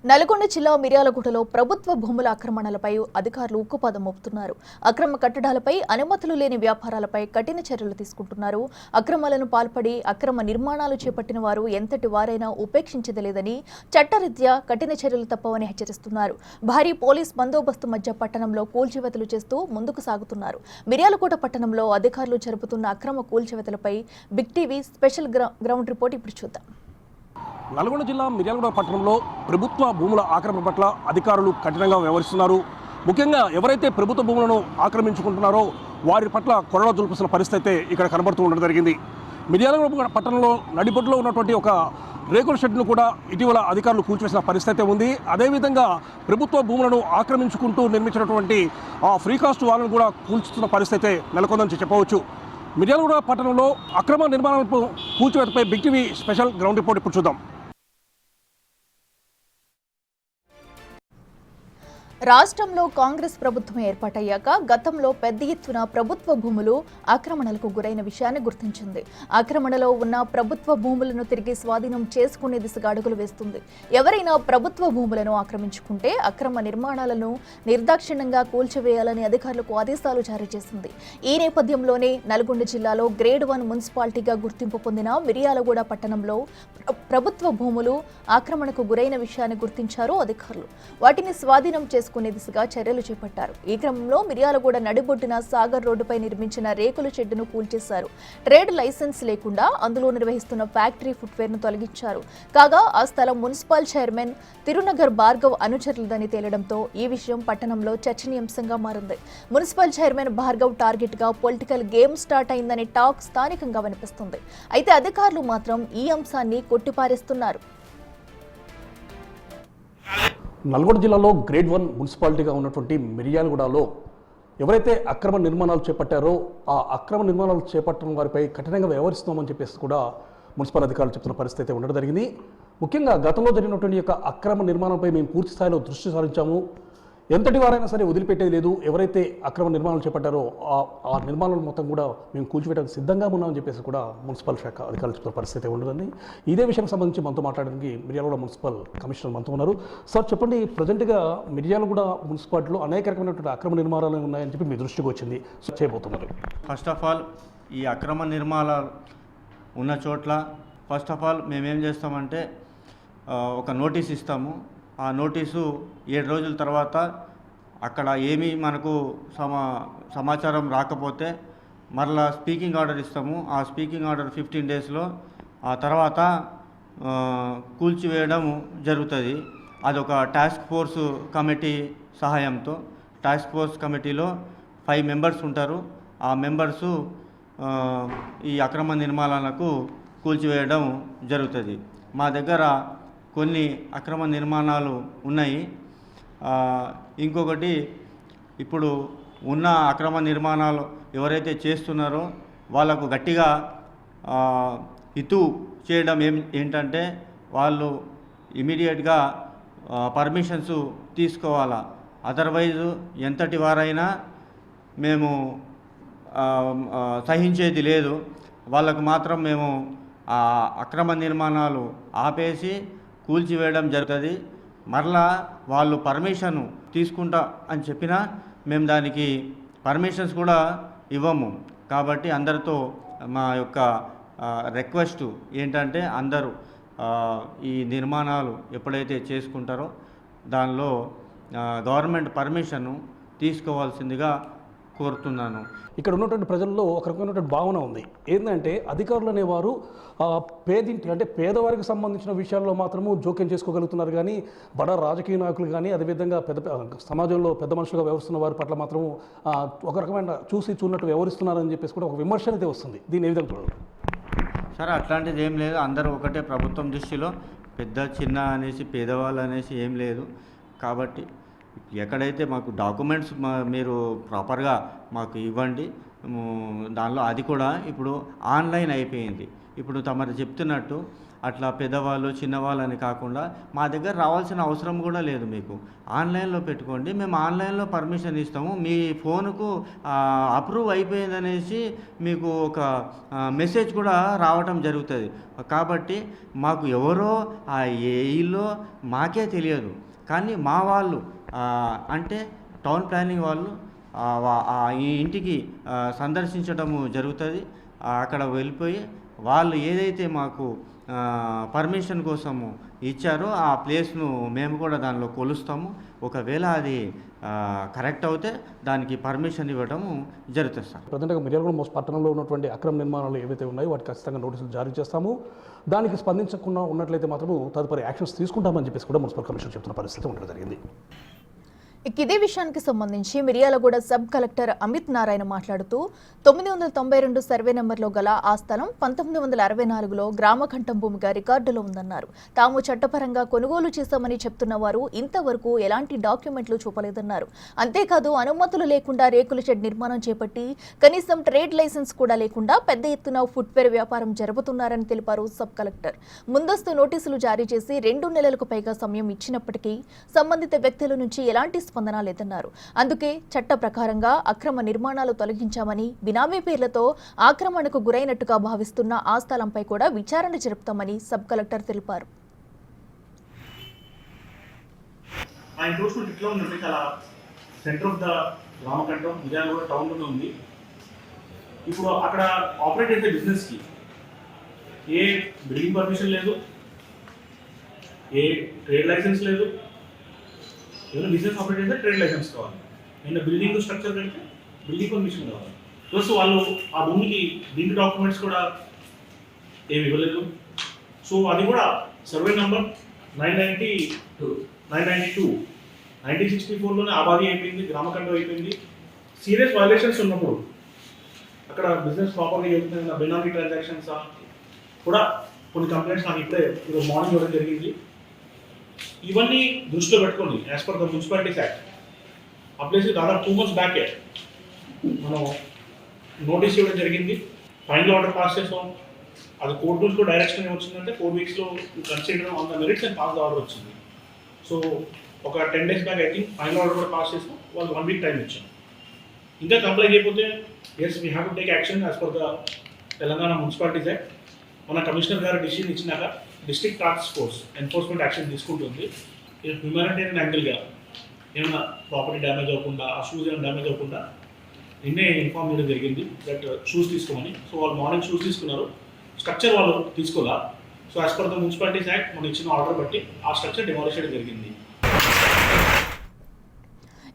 నల్గొండ జిల్లా మిర్యాలగూడలో ప్రభుత్వ భూముల ఆక్రమణలపై అధికారులు ఉక్కుపాదం మోపుతున్నారు. అక్రమ కట్టడాలపై, అనుమతులు లేని వ్యాపారాలపై కఠిన చర్యలు తీసుకుంటున్నారు. అక్రమాలను పాల్పడి అక్రమ నిర్మాణాలు చేపట్టిన వారు ఎంతటి వారైనా ఉపేక్షించలేదని, చట్టరీత్యా కఠిన చర్యలు తప్పవని హెచ్చరిస్తున్నారు. భారీ పోలీస్ బందోబస్తు మధ్య పట్టణంలో కూల్చివేతలు చేస్తూ ముందుకు సాగుతున్నారు. మిర్యాలగూడ పట్టణంలో అధికారులు జరుపుతున్న అక్రమ కూల్చివేతలపై big TV special ground report ఇప్పుడు చూద్దాం. నల్గొండ జిల్లా మిర్యాలగూడ పట్టణంలో ప్రభుత్వ భూముల ఆక్రమణ పట్ల అధికారులు కఠినంగా వ్యవహరిస్తున్నారు. ముఖ్యంగా ఎవరైతే ప్రభుత్వ భూములను ఆక్రమించుకుంటున్నారో వారి పట్ల కొరడా జుల్పుసిన పరిస్థితి ఇక్కడ కనబడుతూ ఉండడం జరిగింది. మిర్యాలగూడ పట్టణంలో నడిబొడ్డులో ఉన్నటువంటి ఒక రేకుల షెడ్ను కూడా ఇటీవల అధికారులు కూల్చివేసిన పరిస్థితి ఉంది. అదేవిధంగా ప్రభుత్వ భూములను ఆక్రమించుకుంటూ నిర్మించినటువంటి ఫ్రీ కాస్ట్ వాళ్ళను కూడా కూల్చుతున్న పరిస్థితి నెలకొందని చెప్పవచ్చు. మిర్యాలగూడ పట్టణంలో అక్రమ నిర్మాణాలకు కూల్చివేతపై big TV special ground report ఇప్పుడు చూద్దాం. రాష్ట్రంలో కాంగ్రెస్ ప్రభుత్వం ఏర్పాటయ్యాక గతంలో పెద్ద ఎత్తున ప్రభుత్వ భూములు ఆక్రమణలకు గురైన విషయాన్ని గుర్తించింది. ఆక్రమణలో ఉన్న ప్రభుత్వ భూములను తిరిగి స్వాధీనం చేసుకునే దిశగా అడుగులు వేస్తుంది. ఎవరైనా ప్రభుత్వ భూములను ఆక్రమించుకుంటే అక్రమ నిర్మాణాలను నిర్దాక్షిణ్యంగా కూల్చివేయాలని అధికారులకు ఆదేశాలు జారీ చేసింది. ఈ నేపథ్యంలోనే నల్గొండ జిల్లాలో గ్రేడ్ 1 మున్సిపాలిటీగా గుర్తింపు పొందిన మిర్యాలగూడ పట్టణంలో ప్రభుత్వ భూములు ఆక్రమణకు గురైన విషయాన్ని గుర్తించారు అధికారులు. వాటిని స్వాధీనం చేసుకునే దిశగా చర్యలు చేపట్టారు. ఈ క్రమంలో మిర్యాలగూడ నడిబొడ్డున సాగర్ రోడ్డుపై నిర్మించిన రేకుల షెడ్డును కూల్చేశారు. ట్రేడ్ లైసెన్స్ లేకుండా అందులో నిర్వహిస్తున్న ఫ్యాక్టరీ ఫుట్వేర్ ను తొలగించారు. కాగా ఆ స్థలం మున్సిపల్ చైర్మన్ తిరునగర్ భార్గవ్ అనుచరులదని తేలడంతో ఈ విషయం పట్టణంలో చర్చనీయాంశంగా మారింది. మున్సిపల్ చైర్మన్ భార్గవ్ టార్గెట్ గా పొలిటికల్ గేమ్ స్టార్ట్ అయిందనే టాక్ స్థానికంగా వినిపిస్తుంది. అయితే అధికారులు మాత్రం ఈ అంశాన్ని కొట్టిపారేస్తున్నారు. నల్గొండ జిల్లాలో గ్రేడ్ 1 మున్సిపాలిటీగా ఉన్నటువంటి మిర్యాలగూడలో ఎవరైతే అక్రమ నిర్మాణాలు చేపట్టారో ఆ అక్రమ నిర్మాణాలు చేపట్టడం వారిపై కఠినంగా వ్యవహరిస్తున్నామని చెప్పేసి కూడా మున్సిపల్ అధికారులు చెప్తున్న పరిస్థితి ఉండడం జరిగింది. ముఖ్యంగా గతంలో జరిగినటువంటి యొక్క అక్రమ నిర్మాణంపై మేము పూర్తి స్థాయిలో దృష్టి సారించాము. ఎంతటి వారైనా సరే వదిలిపెట్టేది లేదు. ఎవరైతే అక్రమ నిర్మాణాలు చేపట్టారో ఆ నిర్మాణాలు మొత్తం కూడా మేము కూల్చివేయడానికి సిద్ధంగా ఉన్నామని చెప్పేసి కూడా మున్సిపల్ శాఖ అధికారులు చెప్తున్న పరిస్థితి ఉండదండి. ఇదే విషయానికి సంబంధించి మనతో మాట్లాడడానికి మిర్యాలగూడ మున్సిపల్ కమిషనర్ మనతో ఉన్నారు. సార్ చెప్పండి, ప్రజెంట్గా మిర్యాలగూడ మున్సిపాలిటీలో అనేక రకమైనటువంటి అక్రమ నిర్మాణాలు ఉన్నాయని చెప్పి మీ దృష్టికి వచ్చింది, చేయబోతున్నారు. ఫస్ట్ ఆఫ్ ఆల్ ఈ అక్రమ నిర్మాణాలు ఉన్న చోట్ల ఫస్ట్ ఆఫ్ ఆల్ మేమేం చేస్తామంటే ఒక నోటీస్ ఇస్తాము. ఆ నోటీసు 7 రోజుల తర్వాత అక్కడ ఏమీ మనకు సమాచారం రాకపోతే మరలా స్పీకింగ్ ఆర్డర్ ఇస్తాము. ఆ స్పీకింగ్ ఆర్డర్ 15 డేస్లో ఆ తర్వాత కూల్చివేయడం జరుగుతుంది. అదొక టాస్క్ ఫోర్స్ కమిటీ సహాయంతో. టాస్క్ ఫోర్స్ కమిటీలో 5 మెంబర్స్ ఉంటారు. ఆ మెంబర్సు ఈ అక్రమ నిర్మాణాలకు కూల్చివేయడం జరుగుతుంది. మా దగ్గర కొన్ని అక్రమ నిర్మాణాలు ఉన్నాయి. ఇంకొకటి, ఇప్పుడు ఉన్న అక్రమ నిర్మాణాలు ఎవరైతే చేస్తున్నారో వాళ్ళకు గట్టిగా హితు చేయడం ఏంటంటే వాళ్ళు ఇమీడియట్గా పర్మిషన్స్ తీసుకోవాలా. అదర్వైజ్ ఎంతటి వారైనా మేము సహించేది లేదు. వాళ్ళకు మాత్రం మేము అక్రమ నిర్మాణాలు ఆపేసి కూల్చివేయడం జరుగుతుంది. మరలా వాళ్ళు పర్మిషన్ తీసుకుంటా అని చెప్పినా మేము దానికి పర్మిషన్స్ కూడా ఇవ్వము. కాబట్టి అందరితో మా యొక్క రిక్వెస్ట్ ఏంటంటే అందరూ ఈ నిర్మాణాలు ఎప్పుడైతే చేసుకుంటారో దానిలో గవర్నమెంట్ పర్మిషన్ తీసుకోవాల్సిందిగా కోరుతున్నాను. ఇక్కడ ఉన్నటువంటి ప్రజల్లో ఒక రకమైనటువంటి భావన ఉంది. ఏంటంటే అధికారులు అనేవారు పేదింటి అంటే పేదవారికి సంబంధించిన విషయాల్లో మాత్రము జోక్యం చేసుకోగలుగుతున్నారు, కానీ బడా రాజకీయ నాయకులు కానీ అదేవిధంగా సమాజంలో పెద్ద మనుషులుగా వ్యవహరిస్తున్న వారి పట్ల మాత్రము ఒక రకమైన చూసినట్టు వ్యవహరిస్తున్నారని చెప్పేసి కూడా ఒక విమర్శ అయితే వస్తుంది. దీని ఏ విధంగా చూడాలి? సరే, అట్లాంటిది ఏం లేదు. అందరూ ఒకటే ప్రభుత్వం దృష్టిలో. పెద్ద చిన్న అనేసి పేదవాళ్ళు అనేసి ఏం లేదు. కాబట్టి ఎక్కడైతే మాకు డాక్యుమెంట్స్ మీరు ప్రాపర్గా మాకు ఇవ్వండి. దానిలో అది కూడా ఇప్పుడు ఆన్లైన్ అయిపోయింది. ఇప్పుడు తమరు చెప్తున్నట్టు అట్లా పెద్దవాళ్ళు చిన్నవాళ్ళు అని కాకుండా మా దగ్గర రావాల్సిన అవసరం కూడా లేదు. మీకు ఆన్లైన్లో పెట్టుకోండి, మేము ఆన్లైన్లో పర్మిషన్ ఇస్తాము. మీ ఫోన్కు అప్రూవ్ అయిపోయిందనేసి మీకు ఒక మెసేజ్ కూడా రావటం జరుగుతుంది. కాబట్టి మాకు ఎవరో ఏ ఇల్లు మాకే తెలియదు, కానీ మా వాళ్ళు అంటే టౌన్ ప్లానింగ్ వాళ్ళు ఈ ఇంటికి సందర్శించడము జరుగుతుంది. అక్కడ వెళ్ళిపోయి వాళ్ళు ఏదైతే మాకు పర్మిషన్ కోసము ఇచ్చారో ఆ ప్లేస్ను మేము కూడా దానిలో కొలుస్తాము. ఒకవేళ అది కరెక్ట్ అవుతే దానికి పర్మిషన్ ఇవ్వడము జరుగుతుంది సార్. ప్రజెంట్గా మిర్యాలగూడ పట్టణంలో ఉన్నటువంటి అక్రమ నిర్మాణాలు ఏవైతే ఉన్నాయో వాటికి ఖచ్చితంగా నోటీసులు జారీ చేస్తాము. దానికి స్పందించకుండా ఉన్నట్లయితే మాత్రము తదుపరి యాక్షన్స్ తీసుకుంటామని చెప్పేసి కూడా మున్సిపల్ కమిషనర్ చెప్తున్న పరిస్థితి ఉండడం జరిగింది. ఇదే విషయానికి సంబంధించి మిర్యాలగూడ సబ్ కలెక్టర్ అమిత్ నారాయణ మాట్లాడుతూ 992 సర్వే నెంబర్లో గల ఆ స్థలం 1964లో గ్రామకంఠం భూమిగా రికార్డులో ఉందన్నారు. తాము చట్టపరంగా కొనుగోలు చేశామని చెప్తున్న వారు ఇంతవరకు ఎలాంటి డాక్యుమెంట్లు చూపలేదన్నారు. అంతేకాదు అనుమతులు లేకుండా రేకుల షెడ్ నిర్మాణం చేపట్టి కనీసం ట్రేడ్ లైసెన్స్ కూడా లేకుండా పెద్ద ఎత్తున ఫుట్వేర్ వ్యాపారం జరుపుతున్నారని తెలిపారు సబ్ కలెక్టర్. ముందస్తు నోటీసులు జారీ చేసి 2 నెలలకు పైగా సమయం ఇచ్చినప్పటికీ సంబంధిత వ్యక్తుల నుంచి ఎలాంటి స్పందన లేదన్నారు. అందుకే చట్ట ప్రకారంగా అక్రమ నిర్మాణాలు తొలగించామని, బినామీ పేర్లతో ఆక్రమణకు గురైనట్టుగా భావిస్తున్న ఆ స్థలంపై కూడా విచారణ జరుపుతామని సబ్ కలెక్టర్ తెలిపారు. సెంటర్ ఆఫ్ ద రామకంఠం మిర్యాలగూడ టౌన్ లో ఉంది. ఇప్పుడు అక్కడ ఆపరేట్ చేసే బిజినెస్ కి ఏ బిల్డింగ్ పర్మిషన్ లేదు, ఏ ట్రేడ్ లైసెన్స్ లేదు. ఏదైనా బిజినెస్ ఆపరేట్ చేస్తే ట్రేడ్ లైసెన్స్ కావాలి, ఏదైనా బిల్డింగ్ స్ట్రక్చర్ కడితే బిల్డింగ్ పర్మిషన్ కావాలి. ప్లస్ వాళ్ళు ఆ భూమికి లింక్ డాక్యుమెంట్స్ కూడా ఏమి ఇవ్వలేదు. సో అది కూడా సర్వే నెంబర్ 992 1964లోనే ఆబాదీ అయిపోయింది, గ్రామకంఠం అయిపోయింది. సీరియస్ వైలేషన్స్ ఉన్నప్పుడు అక్కడ బిజినెస్ ప్రాపర్గా జరుగుతుంది, బెనామీ ట్రాన్సాక్షన్స్ కూడా కొన్ని కంప్లైంట్స్ నాకు ఇప్పుడే ఈరోజు మార్నింగ్ ఇవ్వడం జరిగింది. ఇవన్నీ దృష్టిలో పెట్టుకోండి. As per the municipalities act ఆ ప్లేస్ దాదాపు 2 months బ్యాకే మనం నోటీస్ ఇవ్వడం జరిగింది. ఫైనల్ ఆర్డర్ పాస్ చేసాం. అది కోర్టు నుంచి కూడా డైరెక్షన్ ఏమొచ్చిందంటే 4 weeksలో consider on the merits and pass the order వచ్చింది. సో ఒక 10 days back I think final order కూడా పాస్ చేసాం. వాళ్ళు 1 week టైం ఇచ్చాం. ఇంకా కంప్లైంట్ చేయకపోతే yes we have to take action as per the Telangana municipalities act. మన కమిషనర్ గారు డిసిషన్ ఇచ్చినాక district task force enforcement action తీసుకుంటుంది. హ్యూమానిటేరియన్ యాంగిల్గా ఏమైనా ప్రాపర్టీ డ్యామేజ్ అవ్వకుండా, ఆ షూస్ ఏమైనా డ్యామేజ్ అవ్వకుండా నిన్నే ఇన్ఫార్మ్ చేయడం జరిగింది దట్ షూస్ తీసుకోమని. సో వాళ్ళు మార్నింగ్ షూస్ తీసుకున్నారు, స్ట్రక్చర్ వాళ్ళు తీసుకోవాలా. So as per the municipalities act మనం ఇచ్చిన ఆర్డర్ బట్టి ఆ స్ట్రక్చర్ డిమాలిష్ చేయడం జరిగింది.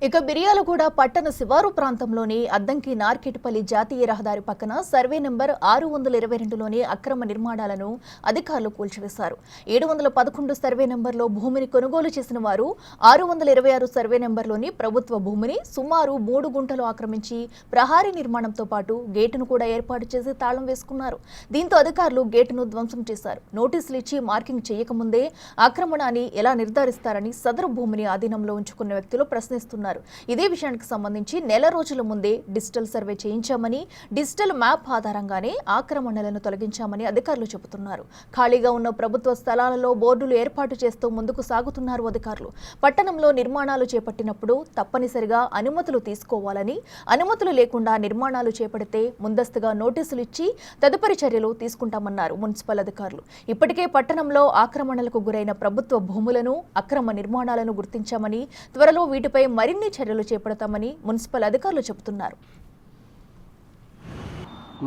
ఇక మిర్యాలగూడ పట్టణ శివారు ప్రాంతంలోని అద్దంకి నార్కెట్పల్లి జాతీయ రహదారి పక్కన సర్వే నెంబర్ 622లోని అక్రమ నిర్మాణాలను అధికారులు కూల్చివేశారు. 711 సర్వే నెంబర్లో భూమిని కొనుగోలు చేసిన వారు 626 సర్వే నెంబర్లోని ప్రభుత్వ భూమిని సుమారు 3 గుంటలు ఆక్రమించి ప్రహారీ నిర్మాణంతో పాటు గేటును కూడా ఏర్పాటు చేసి తాళం వేసుకున్నారు. దీంతో అధికారులు గేటును ధ్వంసం చేశారు. నోటీసులు ఇచ్చి మార్కింగ్ చేయకముందే ఆక్రమణాన్ని ఎలా నిర్ధారిస్తారని సదరు భూమిని ఆధీనంలో ఉంచుకున్న వ్యక్తులు ప్రశ్నిస్తున్నారు. ఇదే విషయానికి సంబంధించి నెల రోజుల ముందే డిజిటల్ సర్వే చేయించామని, డిజిటల్ మ్యాప్ ఆధారంగానే ఆక్రమణలను తొలగించామని అధికారులు చెబుతున్నారు. ఖాళీగా ఉన్న ప్రభుత్వ స్థలాలలో బోర్డులు ఏర్పాటు చేస్తూ ముందుకు సాగుతున్నారు అధికారులు. పట్టణంలో నిర్మాణాలు చేపట్టినప్పుడు తప్పనిసరిగా అనుమతులు తీసుకోవాలని, అనుమతులు లేకుండా నిర్మాణాలు చేపడితే ముందస్తుగా నోటీసులు ఇచ్చి తదుపరి చర్యలు తీసుకుంటామన్నారు మున్సిపల్ అధికారులు. ఇప్పటికే పట్టణంలో ఆక్రమణలకు గురైన ప్రభుత్వ భూములను, అక్రమ నిర్మాణాలను గుర్తించామని, త్వరలో వీటిపై మరిన్ని చర్యలు చేపడతామని మున్సిపల్ అధికారులు చెబుతున్నారు.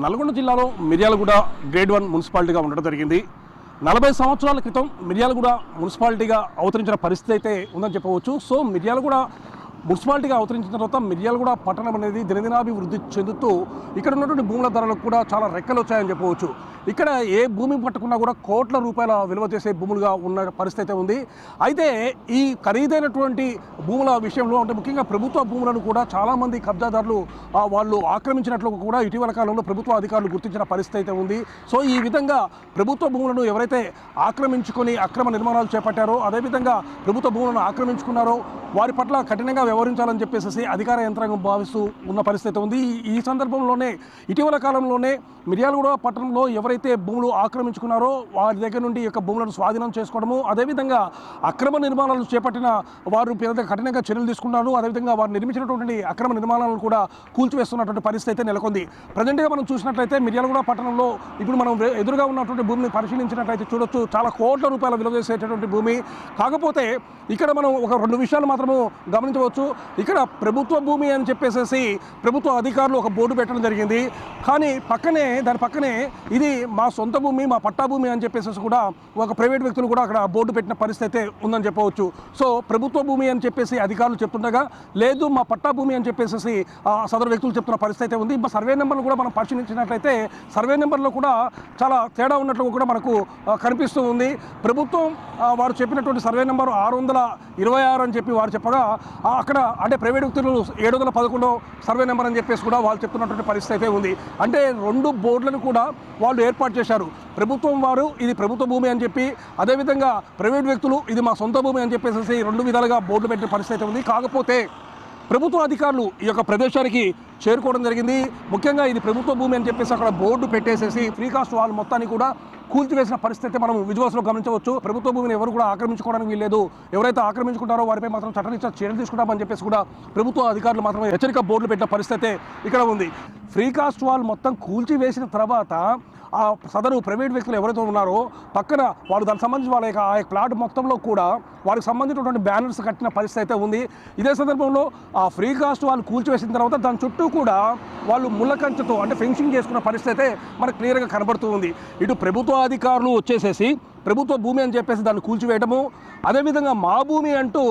నల్గొండ జిల్లాలో మిర్యాలగూడ గ్రేడ్ 1 మున్సిపాలిటీగా ఉండడం జరిగింది. 40 సంవత్సరాల క్రితం మిర్యాలగూడ మున్సిపాలిటీగా అవతరించిన పరిస్థితి అయితే ఉందని చెప్పవచ్చు. సో మిర్యాలగూడ మున్సిపాలిటీగా అవతరించిన తర్వాత మిర్యాలగూడ పట్టణం అనేది దినదినాభివృద్ధి చెందుతూ ఇక్కడ ఉన్నటువంటి భూముల ధరలకు కూడా చాలా రెక్కలు వచ్చాయని చెప్పవచ్చు. ఇక్కడ ఏ భూమి పట్టుకున్నా కూడా కోట్ల రూపాయల విలువ చేసే భూములుగా ఉన్న పరిస్థితి ఉంది. అయితే ఈ ఖరీదైనటువంటి భూముల విషయంలో అంటే ముఖ్యంగా ప్రభుత్వ భూములను కూడా చాలామంది కబ్జాదారులు వాళ్ళు ఆక్రమించినట్లు కూడా ఇటీవల కాలంలో ప్రభుత్వ అధికారులు గుర్తించిన పరిస్థితి అయితే ఉంది. సో ఈ విధంగా ప్రభుత్వ భూములను ఎవరైతే ఆక్రమించుకొని అక్రమ నిర్మాణాలు చేపట్టారో, అదేవిధంగా ప్రభుత్వ భూములను ఆక్రమించుకున్నారో వారి పట్ల కఠినంగా వ్యవహరించాలని చెప్పేసి అధికార యంత్రాంగం భావిస్తూ ఉన్న పరిస్థితి ఉంది. ఈ సందర్భంలోనే ఇటీవల కాలంలోనే మిర్యాలగూడ పట్టణంలో ఎవరైతే భూములు ఆక్రమించుకున్నారో వారి దగ్గర నుండి ఈ యొక్క భూములను స్వాధీనం చేసుకోవడము, అదేవిధంగా అక్రమ నిర్మాణాలు చేపట్టిన వారు కఠినంగా చర్యలు తీసుకున్నారు. అదేవిధంగా వారు నిర్మించినటువంటి అక్రమ నిర్మాణాలను కూడా కూల్చివేస్తున్నటువంటి పరిస్థితి అయితే నెలకొంది. ప్రజెంట్గా మనం చూసినట్లయితే మిర్యాలగూడ పట్టణంలో ఇప్పుడు మనం ఎదురుగా ఉన్నటువంటి భూమిని పరిశీలించినట్లయితే చూడొచ్చు, చాలా కోట్ల రూపాయల విలువ చేసేటటువంటి భూమి. కాకపోతే ఇక్కడ మనం ఒక 2 విషయాలు మాత్రము గమనించవచ్చు. ఇక్కడ ప్రభుత్వ భూమి అని చెప్పేసి ప్రభుత్వ అధికారులు ఒక బోర్డు పెట్టడం జరిగింది. కానీ దాని పక్కనే ఇది మా సొంత భూమి, మా పట్టా భూమి అని చెప్పేసి కూడా ఒక ప్రైవేట్ వ్యక్తులు కూడా అక్కడ బోర్డు పెట్టిన పరిస్థితి ఉందని చెప్పవచ్చు. సో ప్రభుత్వ భూమి అని చెప్పేసి అధికారులు చెప్తుండగా, లేదు మా పట్టా భూమి అని చెప్పేసి సదరు వ్యక్తులు చెప్తున్న పరిస్థితి ఉంది. ఇప్పుడు సర్వే నెంబర్లు కూడా మనం పరిశీలించినట్లయితే సర్వే నెంబర్లో కూడా చాలా తేడా ఉన్నట్లు కూడా మనకు కనిపిస్తూ ఉంది. ప్రభుత్వం వారు చెప్పినటువంటి సర్వే నెంబర్ 626 అని చెప్పి వారు చెప్పగా, అక్కడ అంటే ప్రైవేట్ వ్యక్తులు 711 సర్వే నెంబర్ అని చెప్పేసి కూడా వాళ్ళు చెప్తున్నటువంటి పరిస్థితి ఉంది. అంటే 2 బోర్డులను కూడా వాళ్ళు ఏర్పాటు చేశారు. ప్రభుత్వం వారు ఇది ప్రభుత్వ భూమి అని చెప్పి, అదేవిధంగా ప్రైవేట్ వ్యక్తులు ఇది మా సొంత భూమి అని చెప్పేసి 2 విధాలుగా బోర్డు పెట్టిన పరిస్థితి ఉంది. కాకపోతే ప్రభుత్వ అధికారులు ఈ యొక్క ప్రదేశానికి చేరుకోవడం జరిగింది. ముఖ్యంగా ఇది ప్రభుత్వ భూమి అని చెప్పేసి అక్కడ బోర్డు పెట్టేసేసి ఫ్రీ కాస్ట్ వాల్ మొత్తాన్ని కూడా కూల్చివేసిన పరిస్థితి మనం విజువల్స్లో గమనించవచ్చు. ప్రభుత్వ భూమిని ఎవరు కూడా ఆక్రమించుకోవడానికి వీల్లేదు, ఎవరైతే ఆక్రమించుకుంటారో వారిపై మాత్రం చట్టరీత్యా చర్యలు తీసుకుంటామని చెప్పేసి కూడా ప్రభుత్వ అధికారులు మాత్రం హెచ్చరిక బోర్డులు పెట్టిన పరిస్థితి ఇక్కడ ఉంది. ఫ్రీ కాస్ట్ వాల్ మొత్తం కూల్చివేసిన తర్వాత ఆ సదరు ప్రైవేట్ వ్యక్తులు ఎవరైతే ఉన్నారో పక్కన వాళ్ళు దానికి సంబంధించి వాళ్ళ యొక్క ఆ ప్లాట్ మొత్తంలో కూడా వారికి సంబంధించినటువంటి బ్యానర్స్ కట్టిన పరిస్థితి అయితే ఉంది. ఇదే సందర్భంలో ఆ ఫ్రీ కాస్ట్ వాళ్ళు కూల్చివేసిన తర్వాత దాని చుట్టూ కూడా వాళ్ళు ముళ్ళకంచెతో అంటే ఫెన్సింగ్ చేసుకున్న పరిస్థితి అయితే మనకు క్లియర్గా కనబడుతూ ఉంది. ఇటు ప్రభుత్వ అధికారులు వచ్చేసేసి ప్రభుత్వ భూమి అని చెప్పేసి దాన్ని కూల్చివేయడము, అదేవిధంగా మా భూమి అంటూ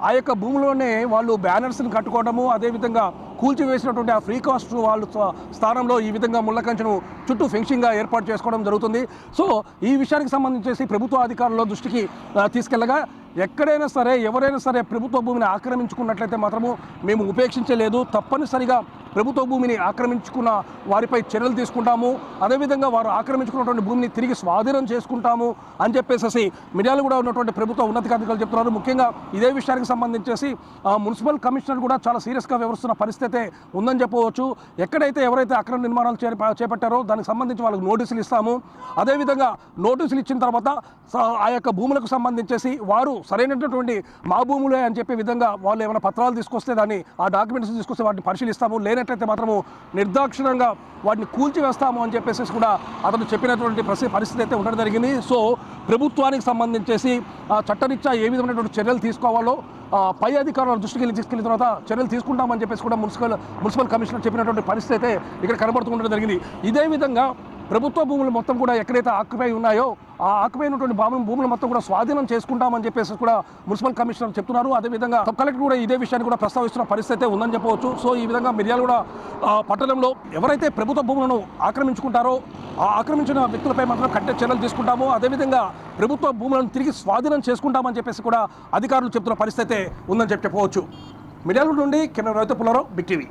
ఆ యొక్క భూమిలోనే వాళ్ళు బ్యానర్స్ని కట్టుకోవడము, అదేవిధంగా కూల్చివేసినటువంటి ఆ ఫ్రీ కాస్ట్ వాళ్ళ స్థానంలో ఈ విధంగా ముళ్ళకంచెను చుట్టూ ఫెన్సింగ్గా ఏర్పాటు చేసుకోవడం జరుగుతుంది. సో ఈ విషయానికి సంబంధించేసి ప్రభుత్వ అధికారుల దృష్టికి తీసుకెళ్ళగా, ఎక్కడైనా సరే ఎవరైనా సరే ప్రభుత్వ భూమిని ఆక్రమించుకున్నట్లయితే మాత్రము మేము ఉపేక్షించలేదు, తప్పనిసరిగా ప్రభుత్వ భూమిని ఆక్రమించుకున్న వారిపై చర్యలు తీసుకుంటాము, అదేవిధంగా వారు ఆక్రమించుకున్నటువంటి భూమిని తిరిగి స్వాధీనం చేసుకుంటాము అని చెప్పేసి మిర్యాలగూడ ఉన్నటువంటి ప్రభుత్వ ఉన్నతాధికారులు చెప్తున్నారు. ముఖ్యంగా ఇదే విషయానికి సంబంధించేసి మున్సిపల్ కమిషనర్ కూడా చాలా సీరియస్గా వ్యవహరిస్తున్న పరిస్థితి ఉందని చెప్పవచ్చు. ఎక్కడైతే ఎవరైతే అక్రమ నిర్మాణాలు చేపట్టారో దానికి సంబంధించి వాళ్ళకి నోటీసులు ఇస్తాము, అదేవిధంగా నోటీసులు ఇచ్చిన తర్వాత ఆ యొక్క భూములకు సంబంధించేసి వారు సరైనటువంటి మా భూములే అని చెప్పే విధంగా వాళ్ళు ఏమైనా పత్రాలు తీసుకొస్తే దాన్ని ఆ డాక్యుమెంట్స్ తీసుకొస్తే వాటిని పరిశీలిస్తాము, లేనట్లయితే మాత్రము నిర్దాక్షిణంగా వాటిని కూల్చివేస్తాము అని చెప్పేసి కూడా అతను చెప్పినటువంటి పరిస్థితి అయితే ఉండడం జరిగింది. సో ప్రభుత్వానికి సంబంధించేసి చట్టరీత్యా ఏ విధమైనటువంటి చర్యలు తీసుకోవాలో పై అధికారుల దృష్టికి తీసుకెళ్లిన తర్వాత చర్యలు తీసుకుంటామని చెప్పేసి కూడా మున్సిపల్ కమిషనర్ చెప్పినటువంటి పరిస్థితి అయితే ఇక్కడ కనబడుతూ ఉండడం జరిగింది. ఇదే విధంగా ప్రభుత్వ భూములు మొత్తం కూడా ఎక్కడైతే ఆక్యుపై ఉన్నాయో ఆ ఆక్యుపై అయినటువంటి భూములు మొత్తం కూడా స్వాధీనం చేసుకుంటామని చెప్పేసి కూడా మున్సిపల్ కమిషనర్ చెప్తున్నారు. అదేవిధంగా సబ్ కలెక్టర్ కూడా ఇదే విషయాన్ని కూడా ప్రస్తావిస్తున్న పరిస్థితి ఉందని చెప్పవచ్చు. సో ఈ విధంగా మిర్యాలగూడ పట్టణంలో ఎవరైతే ప్రభుత్వ భూములను ఆక్రమించుకుంటారో ఆ ఆక్రమించిన వ్యక్తులపై మాత్రం కఠిన చర్యలు తీసుకుంటాము, అదేవిధంగా ప్రభుత్వ భూములను తిరిగి స్వాధీనం చేసుకుంటామని చెప్పేసి కూడా అధికారులు చెప్తున్న పరిస్థితి ఉందని చెప్పవచ్చు. మిర్యాలగూడ నుండి కెమెరా రైతు పుల్లారావు, బిగ్ టీవీ.